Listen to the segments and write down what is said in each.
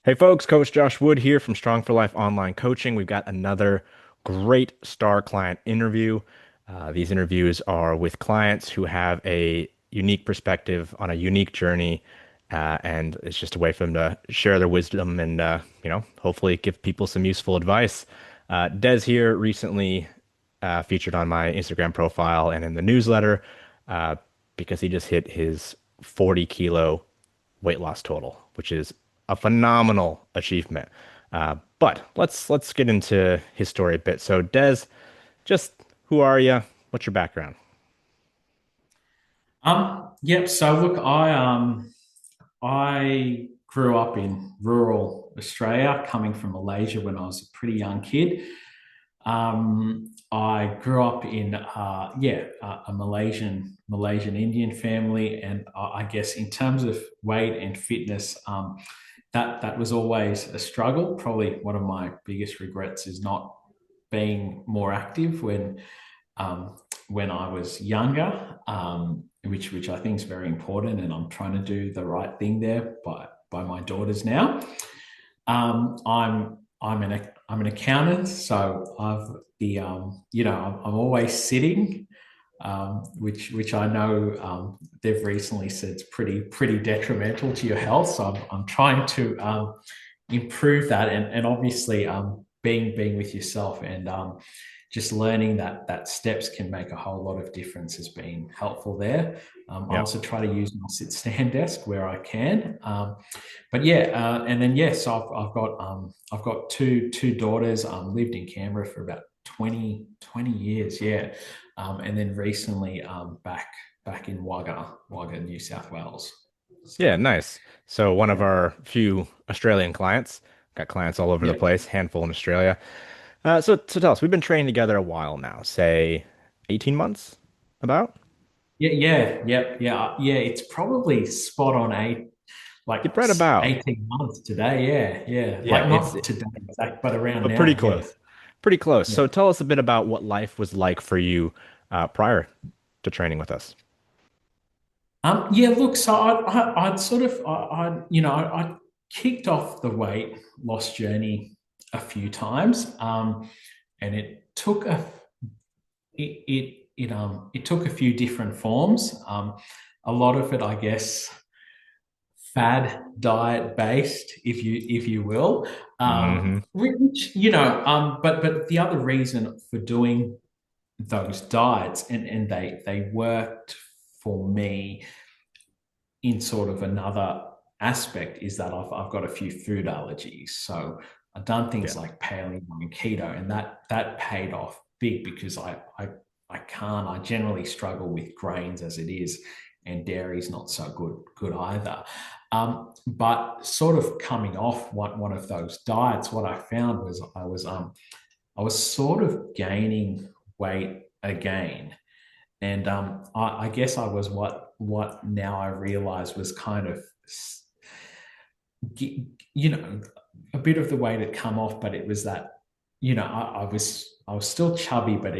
Hey folks, Coach Josh Wood here from Strong for Life Online Coaching. We've got another great star client interview. These interviews are with clients who have a unique perspective on a unique journey, and it's just a way for them to share their wisdom and hopefully give people some useful advice. Des here recently featured on my Instagram profile and in the newsletter uh, because he just hit his 40 kilo weight loss total, which is a phenomenal achievement. But let's get into his story a bit. So, Des, just who are you? What's your background? Yep. So look, I grew up in rural Australia, coming from Malaysia when I was a pretty young kid. I grew up in a Malaysian Indian family, and I guess in terms of weight and fitness, that was always a struggle. Probably one of my biggest regrets is not being more active um, when I was younger, which I think is very important, and I'm trying to do the right thing there by my daughters now. I'm an accountant, so I'm always sitting, which I know they've recently said is pretty detrimental to your health. So I'm trying to improve that, and obviously being with yourself and just learning that steps can make a whole lot of difference has been helpful there. I Yep. also try to use my sit stand desk where I can. But yeah, and then yes, I've got two daughters. Lived in Canberra for about 20 years, yeah, and then recently back in Wagga, New South Wales. Yeah, So nice. So one of yeah, our few Australian clients, got clients all over the yeah, place, handful in Australia. So tell us, we've been training together a while now, say 18 months, about? yeah. It's probably spot on like You're right about. 18 months today. Yeah. Yeah, Like it's not today, exact, but around but pretty now. Yeah, close. Pretty close. So yeah. tell us a bit about what life was like for you prior to training with us. Yeah, look, so I'd sort of, I kicked off the weight loss journey a few times, and it took a few different forms. A lot of it, I guess, fad diet based, if you will, Hmm. which but the other reason for doing those diets and they worked for me in sort of another aspect is that I've got a few food allergies. So I've done things Yeah. like paleo and keto, and that paid off big because I generally struggle with grains as it is, and dairy's not so good either. But sort of coming off one of those diets, what I found was I was sort of gaining weight again, and I guess I was what now I realize was kind of you know a bit of the weight had come off, but it was that I was still chubby, but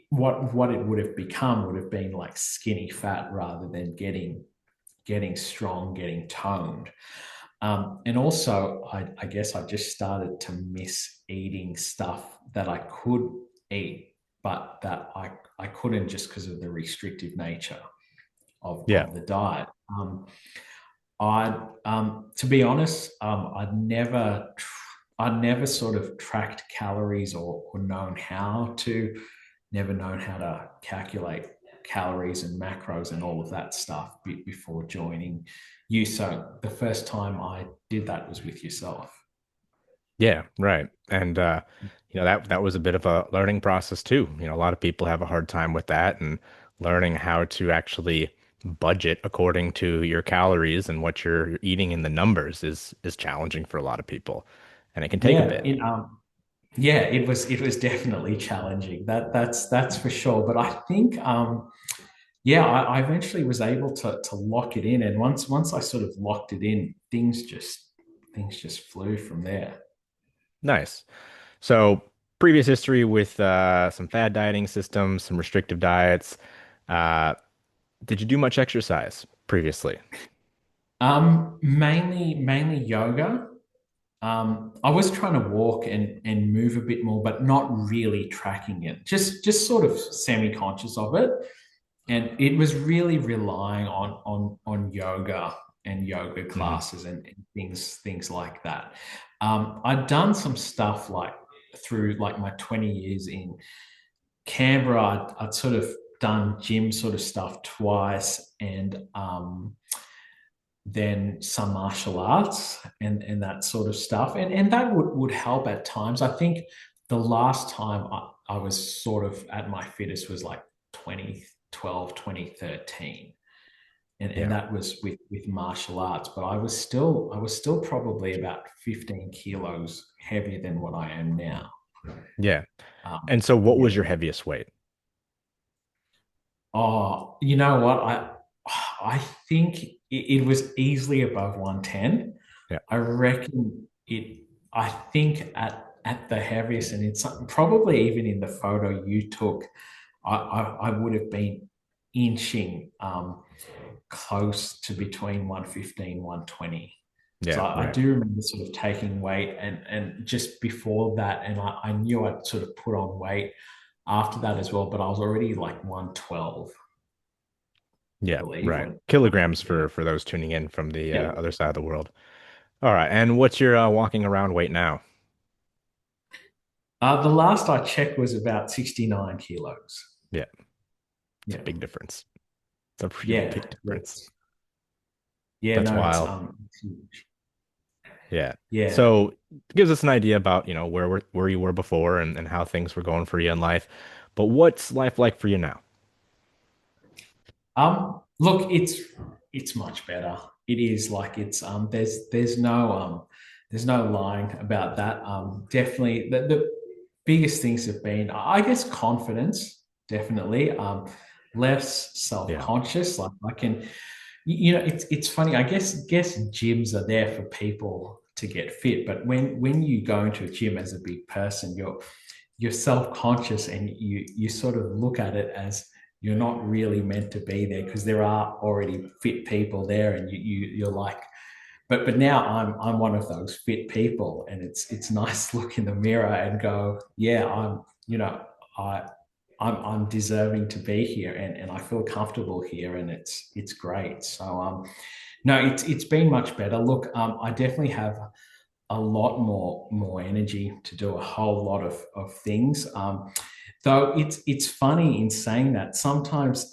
what it would have become would have been like skinny fat rather than getting strong, getting toned. And also, I guess I just started to miss eating stuff that I could eat, but that I couldn't just because of the restrictive nature Yeah. of the diet. To be honest, I'd never sort of tracked calories or never known how to calculate calories and macros and all of that stuff before joining you. So the first time I did that was with yourself. Yeah, right. And that was a bit of a learning process too. A lot of people have a hard time with that and learning how to actually budget according to your calories and what you're eating in the numbers is challenging for a lot of people. And it can take a Yeah, bit. it was definitely challenging. That's for sure. But I think yeah, I eventually was able to lock it in, and once I sort of locked it in, things just flew from there. Nice. So previous history with some fad dieting systems, some restrictive diets. Uh, did you do much exercise previously? Mainly yoga. I was trying to walk and move a bit more, but not really tracking it. Just sort of semi-conscious of it. And it was really relying on yoga and yoga Hmm. classes and things like that. I'd done some stuff like through like my 20 years in Canberra. I'd sort of done gym sort of stuff twice, and then some martial arts and that sort of stuff. And that would help at times. I think the last time I was sort of at my fittest was like 2012, 2013. And Yeah. that was with martial arts, but I was still probably about 15 kilos heavier than what I am now. Yeah. Um, And so what yeah. was your heaviest weight? Oh, you know what? I think it was easily above 110. Yeah. I reckon it. I think at the heaviest, and it's probably even in the photo you took, I would have been inching close to between 115, 120. So Yeah. I Right. do remember sort of taking weight and just before that, and I knew I'd sort of put on weight after that as well, but I was already like 112, I Yeah. believe. Right. Kilograms Yeah. for those tuning in from the Yeah. other side of the world. All right. And what's your walking around weight now? The last I checked was about 69 kilos. Yeah. It's a Yeah. big difference. It's a really Yeah. big difference. Yes. Yeah. That's No, wild. it's huge. Yeah. Yeah. So it gives us an idea about, where you were before and how things were going for you in life. But what's life like for you now? Look, it's much better. It is like it's there's no lying about that. Definitely the biggest things have been, I guess, confidence, definitely. Less Yeah. self-conscious. Like I can, it's funny. I guess gyms are there for people to get fit, but when you go into a gym as a big person, you're self-conscious and you sort of look at it as you're not really meant to be there because there are already fit people there and you're like, but now I'm one of those fit people, and it's nice to look in the mirror and go, yeah, I I'm deserving to be here, and I feel comfortable here, and it's great. So no, it's been much better. Look, I definitely have a lot more energy to do a whole lot of things. Though it's funny in saying that sometimes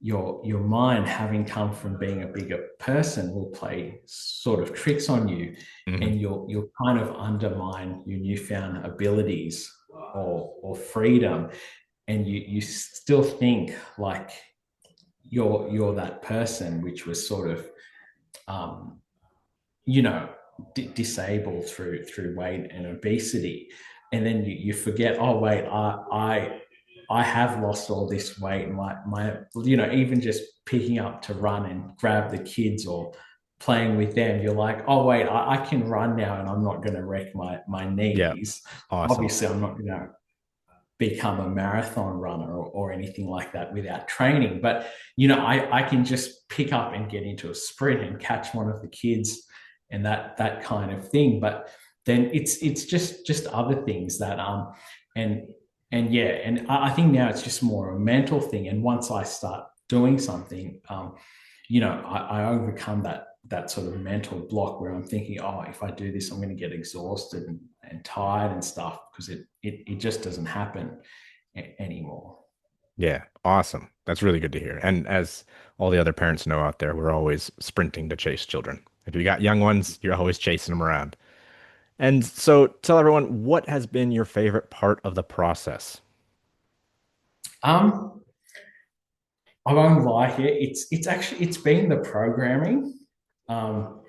your mind, having come from being a bigger person, will play sort of tricks on you, Hmm. and you'll kind of undermine your newfound abilities or freedom, and you still think like you're that person which was sort of um, you know disabled through weight and obesity, and then you forget, oh wait, I have lost all this weight. My even just picking up to run and grab the kids or playing with them, you're like, oh wait, I can run now and I'm not going to wreck my Yeah. knees. Awesome. Obviously I'm not going to become a marathon runner or anything like that without training. But I can just pick up and get into a sprint and catch one of the kids and that kind of thing. But then it's just other things that and and yeah, and I think now it's just more a mental thing. And once I start doing something, I overcome that sort of mental block where I'm thinking, oh, if I do this, I'm going to get exhausted and tired and stuff, because it just doesn't happen anymore. Yeah. Awesome. That's really good to hear. And as all the other parents know out there, we're always sprinting to chase children. If you got young ones, you're always chasing them around. And so tell everyone, what has been your favorite part of the process? Um, I won't lie here. It's been the programming. Um,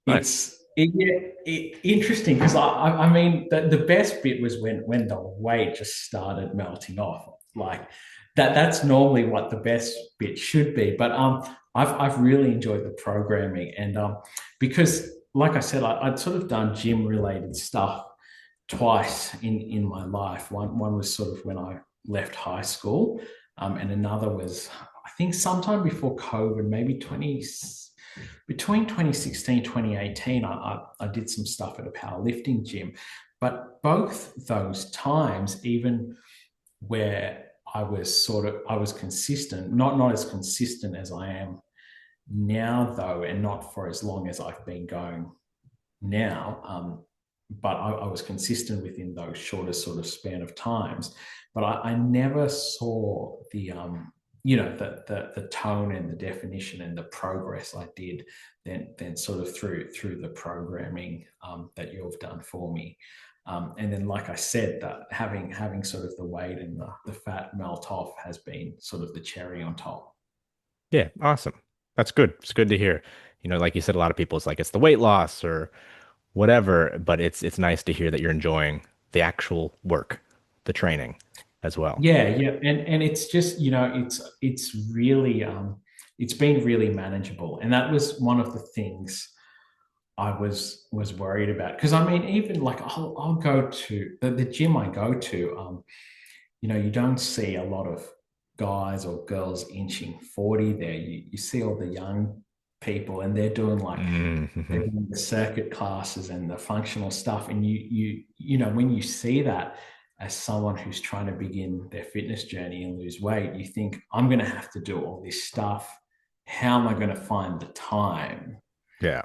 Nice. interesting because I mean the best bit was when the weight just started melting off. Like that's normally what the best bit should be. But I've really enjoyed the programming, and because like I said, I'd sort of done gym related stuff twice in my life. One was sort of when I left high school, and another was, I think, sometime before COVID, maybe 20. between 2016 2018, I did some stuff at a powerlifting gym. But both those times, even where I was consistent, not as consistent as I am now though, and not for as long as I've been going now. But I was consistent within those shorter sort of span of times. But I never saw the tone and the definition and the progress I did then sort of through the programming that you've done for me. And then, like I said, that having sort of the weight and the fat melt off has been sort of the cherry on top. Yeah, awesome. That's good. It's good to hear. Like you said, a lot of people, it's like it's the weight loss or whatever, but it's nice to hear that you're enjoying the actual work, the training as well. Yeah, yeah, and it's just it's really it's been really manageable, and that was one of the things I was worried about because I mean even like I'll go to the gym I go to, you don't see a lot of guys or girls inching 40 there. You see all the young people, and they're Hmm. doing the circuit classes and the functional stuff. And when you see that as someone who's trying to begin their fitness journey and lose weight, you think, I'm going to have to do all this stuff. How am I going to find the time? Yeah,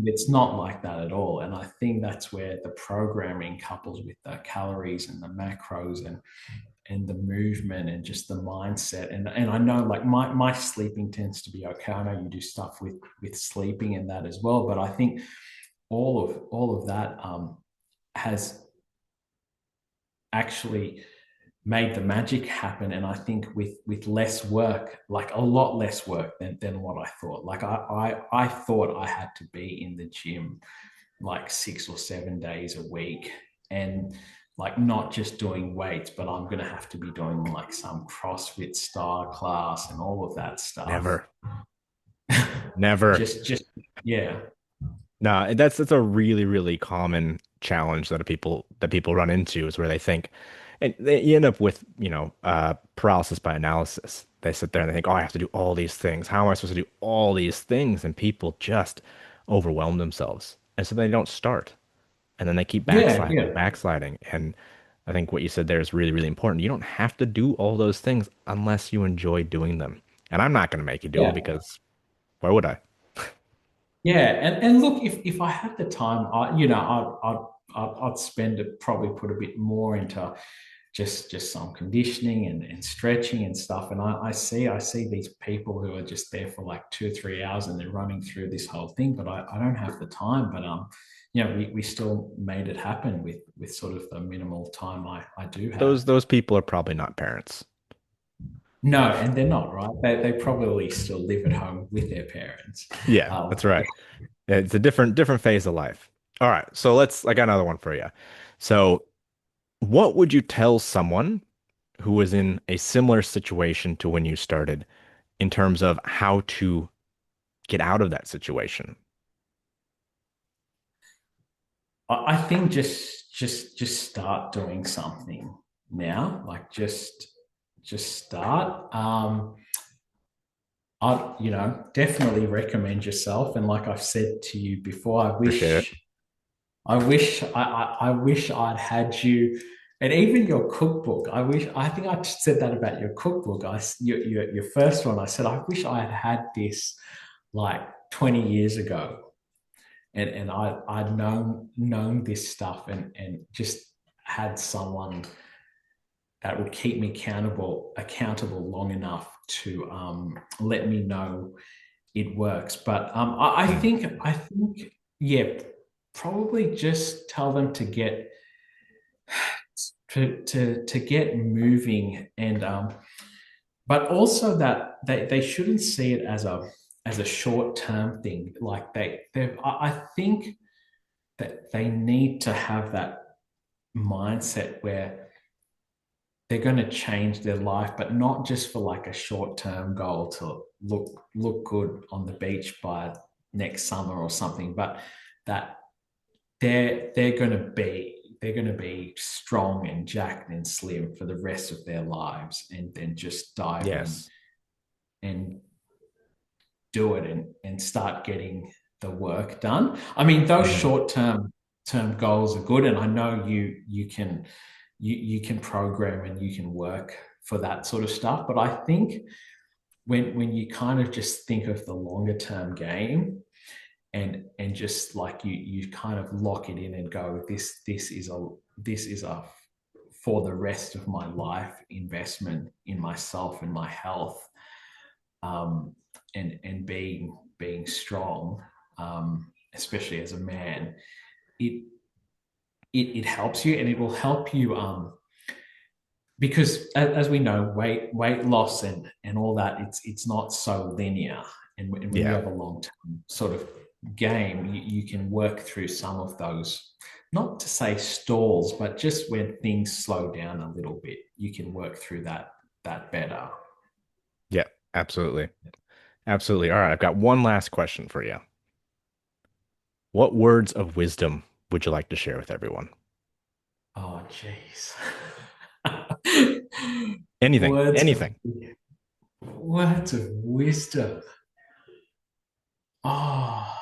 It's not like that at all. And I think that's where the programming couples with the calories and the macros and the movement and just the mindset. And I know like my sleeping tends to be okay. I know you do stuff with sleeping and that as well, but I think all of that has actually made the magic happen. And I think with less work, like a lot less work than what I thought. Like I thought I had to be in the gym like 6 or 7 days a week, and like not just doing weights, but I'm going to have to be doing like some CrossFit style class and all of that stuff. never, never. Just yeah, No, that's a really, really common challenge that people run into is where they think, and you end up with, paralysis by analysis. They sit there and they think, oh, I have to do all these things. How am I supposed to do all these things? And people just overwhelm themselves. And so they don't start. And then they keep yeah, backsliding, yeah, backsliding. And I think what you said there is really, really important. You don't have to do all those things unless you enjoy doing them. And I'm not going to make you do them yeah. because why would I? Yeah, and look, if I had the time, I'd spend it, probably put a bit more into just some conditioning and stretching and stuff. And I see these people who are just there for like 2 or 3 hours and they're running through this whole thing, but I don't have the time. But we still made it happen with sort of the minimal time I do have. Those people are probably not parents. No, and they're not, right? They probably still live at home with their parents. Yeah, Um, that's right. It's a different phase of life. All right, so I got another one for you. So, what would you tell someone who was in a similar situation to when you started in terms of how to get out of that situation? I think just start doing something now. Like just start. I definitely recommend yourself. And like I've said to you before, Appreciate it. I wish I'd had you, and even your cookbook. I think I said that about your cookbook. Your first one. I said I wish I had had this like 20 years ago, and I'd known this stuff and just had someone that would keep me accountable long enough to let me know it works. But Mm. I think yeah, probably just tell them to get moving, and but also that they shouldn't see it as a short term thing. Like I think that they need to have that mindset where they're going to change their life, but not just for like a short term goal to look good on the beach by next summer or something, but that they're going to be strong and jacked and slim for the rest of their lives, and then just dive in Yes. and do it and start getting the work done. I mean, those Hmm. short term goals are good, and I know you can program and you can work for that sort of stuff. But I think when you kind of just think of the longer term game and just like you kind of lock it in and go, this is a for the rest of my life investment in myself and my health, um, and being strong, especially as a man, it, it helps you, and it will help you, because as we know, weight loss and all that, it's not so linear, and when you Yeah. have a long term sort of game, you can work through some of those, not to say stalls, but just when things slow down a little bit, you can work through that better. Yeah. Absolutely. Absolutely. All right. I've got one last question for you. What words of wisdom would you like to share with everyone? Oh, jeez. Anything. words of Anything. words of wisdom. Oh,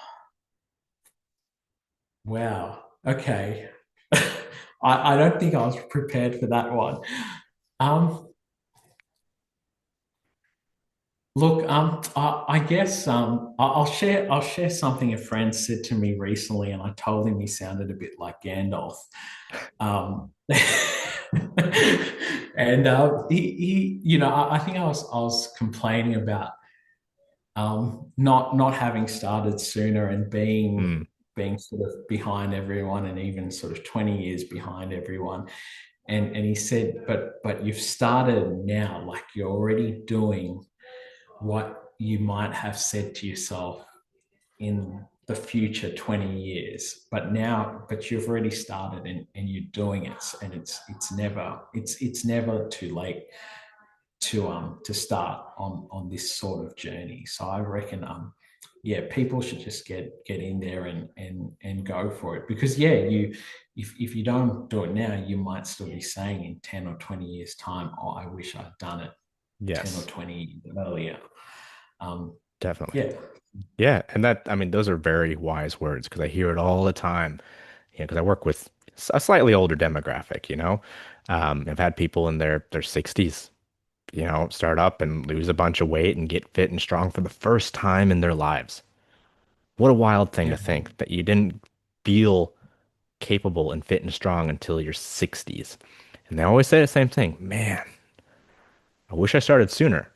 wow. Okay. I don't think I was prepared for that one. Um, Look, I guess I'll share something a friend said to me recently, and I told him he sounded a bit like Gandalf. Um, and I think I was complaining about, not having started sooner and being Mm, being sort of behind everyone, and even sort of 20 years behind everyone. And he said, but you've started now, like you're already doing what you might have said to yourself in the future 20 years, but you've already started, and you're doing it, and it's never too late to start on this sort of journey. So I reckon, yeah, people should just get in there and go for it, because yeah, if you don't do it now, you might still be saying in 10 or 20 years time, oh, I wish I'd done it 10 or yes, 20 years earlier. um definitely. yeah. Yeah. And that, I mean, those are very wise words because I hear it all the time. Because I work with a slightly older demographic, you know. I've had people in their 60s, start up and lose a bunch of weight and get fit and strong for the first time in their lives. What a wild thing Yeah. to think that you didn't feel capable and fit and strong until your 60s. And they always say the same thing. Man, I wish I started sooner,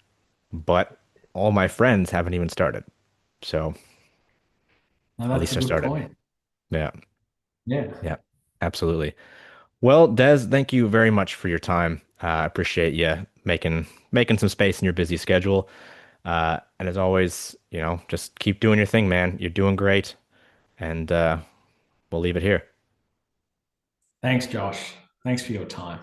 but all my friends haven't even started. So No, at that's a least I good started. point. Yeah. Yeah. Yeah. Absolutely. Well, Des, thank you very much for your time. I appreciate you making some space in your busy schedule. And as always, just keep doing your thing, man. You're doing great, and we'll leave it here. Thanks, Josh. Thanks for your time.